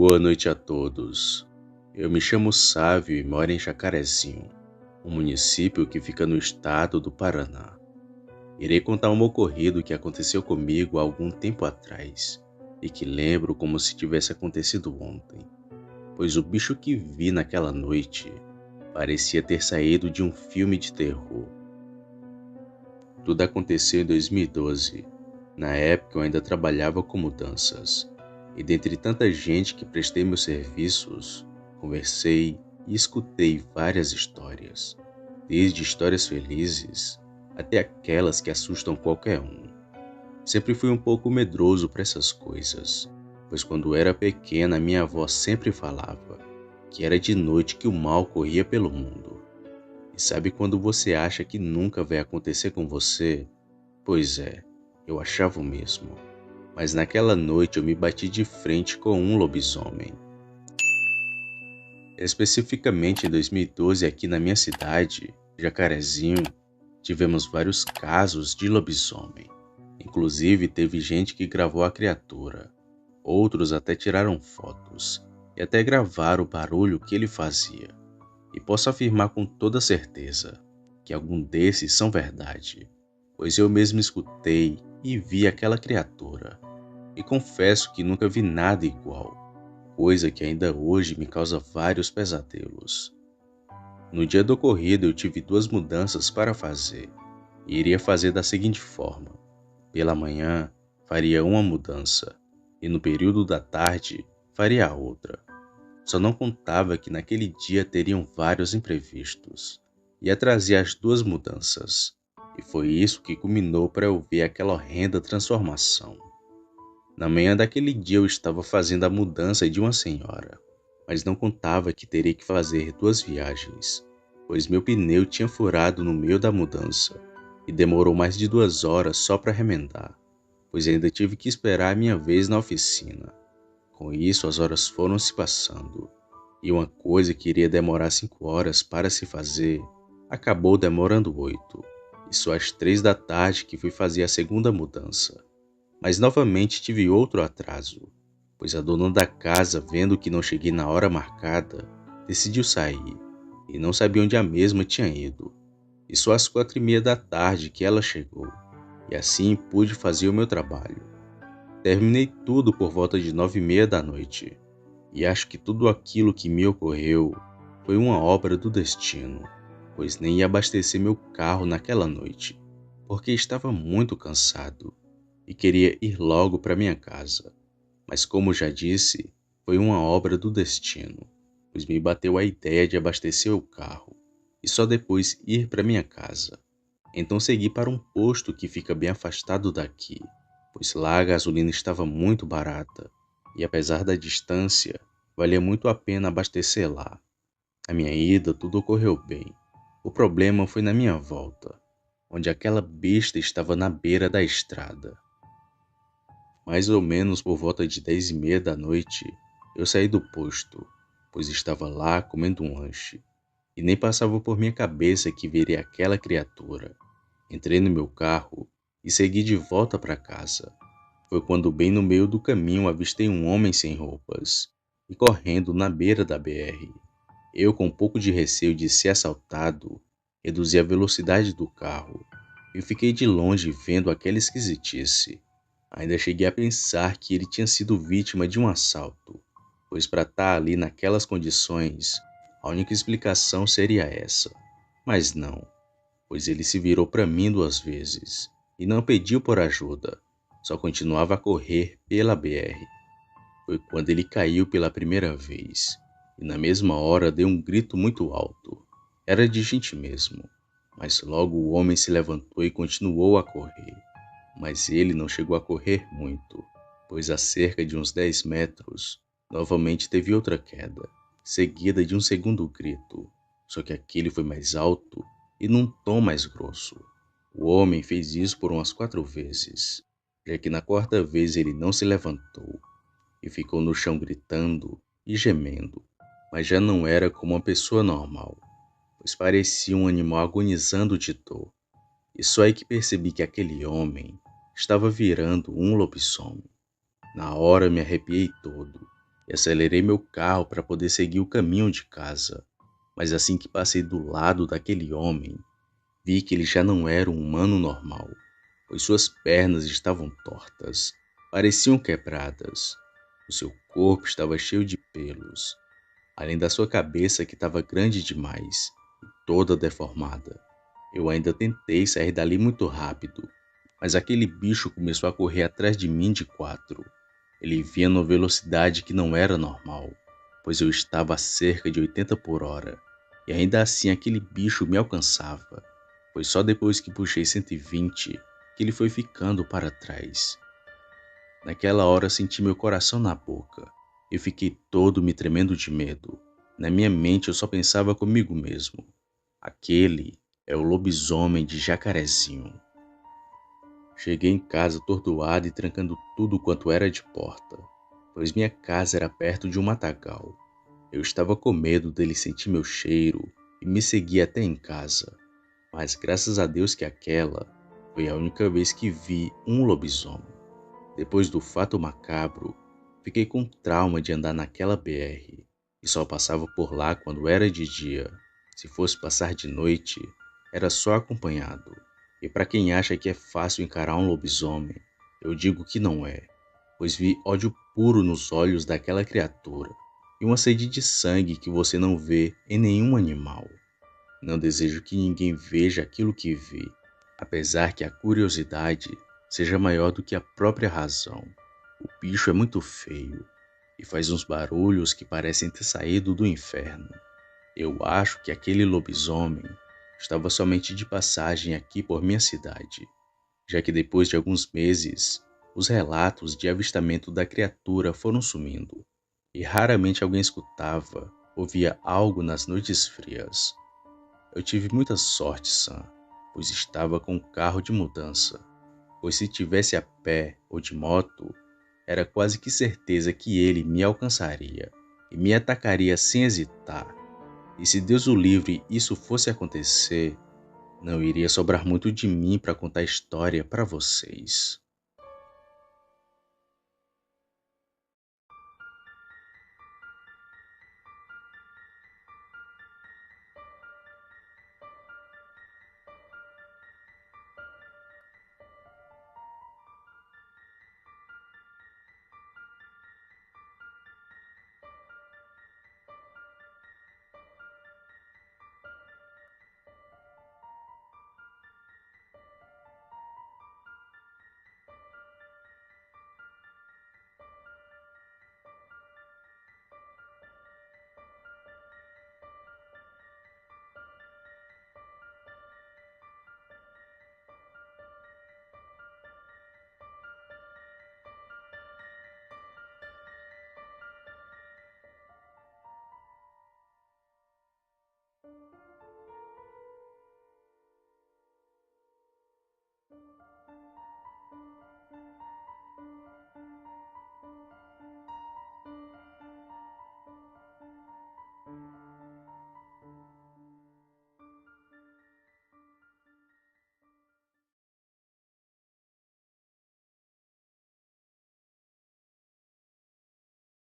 Boa noite a todos. Eu me chamo Sávio e moro em Jacarezinho, um município que fica no estado do Paraná. Irei contar um ocorrido que aconteceu comigo há algum tempo atrás e que lembro como se tivesse acontecido ontem, pois o bicho que vi naquela noite parecia ter saído de um filme de terror. Tudo aconteceu em 2012. Na época eu ainda trabalhava com mudanças. E dentre tanta gente que prestei meus serviços, conversei e escutei várias histórias, desde histórias felizes até aquelas que assustam qualquer um. Sempre fui um pouco medroso para essas coisas, pois quando era pequena minha avó sempre falava que era de noite que o mal corria pelo mundo. E sabe quando você acha que nunca vai acontecer com você? Pois é, eu achava o mesmo. Mas naquela noite eu me bati de frente com um lobisomem. Especificamente em 2012, aqui na minha cidade, Jacarezinho, tivemos vários casos de lobisomem. Inclusive, teve gente que gravou a criatura. Outros até tiraram fotos e até gravaram o barulho que ele fazia. E posso afirmar com toda certeza que algum desses são verdade, pois eu mesmo escutei e vi aquela criatura. E confesso que nunca vi nada igual, coisa que ainda hoje me causa vários pesadelos. No dia do ocorrido eu tive duas mudanças para fazer, e iria fazer da seguinte forma: pela manhã faria uma mudança, e no período da tarde faria a outra. Só não contava que naquele dia teriam vários imprevistos. Ia trazer as duas mudanças, e foi isso que culminou para eu ver aquela horrenda transformação. Na manhã daquele dia eu estava fazendo a mudança de uma senhora, mas não contava que teria que fazer duas viagens, pois meu pneu tinha furado no meio da mudança e demorou mais de 2 horas só para remendar, pois ainda tive que esperar a minha vez na oficina. Com isso, as horas foram se passando, e uma coisa que iria demorar 5 horas para se fazer, acabou demorando 8, e só às 3 da tarde que fui fazer a segunda mudança. Mas novamente tive outro atraso, pois a dona da casa, vendo que não cheguei na hora marcada, decidiu sair, e não sabia onde a mesma tinha ido. E só às 4h30 da tarde que ela chegou, e assim pude fazer o meu trabalho. Terminei tudo por volta de 9h30 da noite, e acho que tudo aquilo que me ocorreu foi uma obra do destino, pois nem ia abastecer meu carro naquela noite, porque estava muito cansado e queria ir logo para minha casa. Mas como já disse, foi uma obra do destino, pois me bateu a ideia de abastecer o carro e só depois ir para minha casa. Então segui para um posto que fica bem afastado daqui, pois lá a gasolina estava muito barata e apesar da distância, valia muito a pena abastecer lá. A minha ida tudo ocorreu bem. O problema foi na minha volta, onde aquela besta estava na beira da estrada. Mais ou menos por volta de 10h30 da noite, eu saí do posto, pois estava lá comendo um lanche, e nem passava por minha cabeça que veria aquela criatura. Entrei no meu carro e segui de volta para casa. Foi quando bem no meio do caminho avistei um homem sem roupas e correndo na beira da BR. Eu, com um pouco de receio de ser assaltado, reduzi a velocidade do carro e fiquei de longe vendo aquela esquisitice. Ainda cheguei a pensar que ele tinha sido vítima de um assalto, pois para estar ali naquelas condições, a única explicação seria essa. Mas não, pois ele se virou para mim 2 vezes e não pediu por ajuda, só continuava a correr pela BR. Foi quando ele caiu pela primeira vez, e na mesma hora deu um grito muito alto. Era de gente mesmo, mas logo o homem se levantou e continuou a correr. Mas ele não chegou a correr muito, pois a cerca de uns 10 metros, novamente teve outra queda, seguida de um segundo grito, só que aquele foi mais alto e num tom mais grosso. O homem fez isso por umas 4 vezes, já que na quarta vez ele não se levantou e ficou no chão gritando e gemendo, mas já não era como uma pessoa normal, pois parecia um animal agonizando de dor. E só aí que percebi que aquele homem estava virando um lobisomem. Na hora me arrepiei todo, e acelerei meu carro para poder seguir o caminho de casa. Mas assim que passei do lado daquele homem, vi que ele já não era um humano normal, pois suas pernas estavam tortas, pareciam quebradas. O seu corpo estava cheio de pelos, além da sua cabeça que estava grande demais e toda deformada. Eu ainda tentei sair dali muito rápido, mas aquele bicho começou a correr atrás de mim de quatro. Ele vinha numa velocidade que não era normal, pois eu estava a cerca de 80 por hora, e ainda assim aquele bicho me alcançava. Foi só depois que puxei 120 que ele foi ficando para trás. Naquela hora senti meu coração na boca. Eu fiquei todo me tremendo de medo. Na minha mente eu só pensava comigo mesmo. Aquele é o lobisomem de Jacarezinho. Cheguei em casa atordoado e trancando tudo quanto era de porta, pois minha casa era perto de um matagal. Eu estava com medo dele sentir meu cheiro e me seguir até em casa, mas graças a Deus que aquela foi a única vez que vi um lobisomem. Depois do fato macabro, fiquei com trauma de andar naquela BR e só passava por lá quando era de dia. Se fosse passar de noite, era só acompanhado. E para quem acha que é fácil encarar um lobisomem, eu digo que não é, pois vi ódio puro nos olhos daquela criatura e uma sede de sangue que você não vê em nenhum animal. Não desejo que ninguém veja aquilo que vi, apesar que a curiosidade seja maior do que a própria razão. O bicho é muito feio e faz uns barulhos que parecem ter saído do inferno. Eu acho que aquele lobisomem estava somente de passagem aqui por minha cidade, já que depois de alguns meses, os relatos de avistamento da criatura foram sumindo, e raramente alguém escutava ou via algo nas noites frias. Eu tive muita sorte, Sam, pois estava com um carro de mudança, pois se tivesse a pé ou de moto, era quase que certeza que ele me alcançaria e me atacaria sem hesitar. E se Deus o livre isso fosse acontecer, não iria sobrar muito de mim para contar a história para vocês.